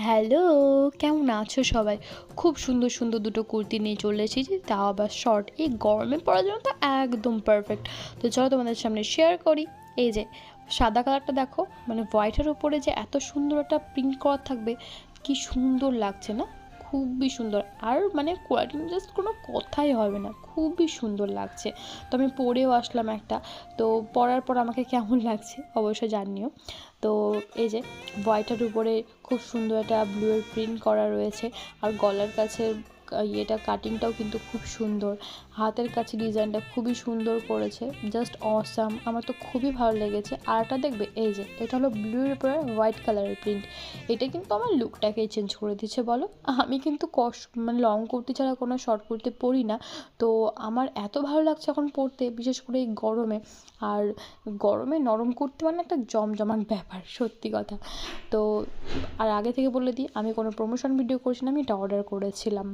Hello, কেমন আছো সবাই? খুব সুন্দর সুন্দর দুটো কুর্তি নিয়ে চলে এসেছি, তাও আবার শর্ট। এই গরমে পরার জন্য তো একদম পারফেক্ট। তো চলো তোমাদের সামনে শেয়ার করি। এই যে সাদা কালারটা দেখো, মানে হোয়াইটের উপরে যে এত সুন্দর একটা প্রিন্ট করা থাকবে, কি সুন্দর লাগছে না? খুবই সুন্দর। আর মানে কোয়ালিটি জাস্ট কোনো কথাই হবে না, খুবই সুন্দর লাগছে। তো আমি পরেও আসলাম একটা। তো পরার পর আমাকে কেমন লাগছে অবশ্যই জানিও। তো এই যে হোয়াইটের উপরে খুব সুন্দর একটা ব্লুয়ের প্রিন্ট করা রয়েছে। আর গলার কাছে ইয়েটা কাটিংটাও কিন্তু খুব সুন্দর। হাতের কাছে ডিজাইনটা খুবই সুন্দর করেছে, জাস্ট অসাম। আমার তো খুবই ভালো লেগেছে। আরটা দেখবে, এই যে এটা হলো ব্লুর উপরে হোয়াইট কালারের প্রিন্ট। এটা কিন্তু আমার লুকটাকেই চেঞ্জ করে দিচ্ছে বলো। আমি কিন্তু মানে লং কুর্তি ছাড়া কোনো শর্ট কুর্তি পরি না। তো আমার এত ভালো লাগছে এখন পরতে, বিশেষ করে এই গরমে। আর গরমে নরম কুর্তি মানে একটা জমজমাট ব্যাপার, সত্যি কথা। তো আর আগে থেকে বলে দিই, আমি কোনো প্রমোশন ভিডিও করছি না, আমি এটা অর্ডার করেছিলাম।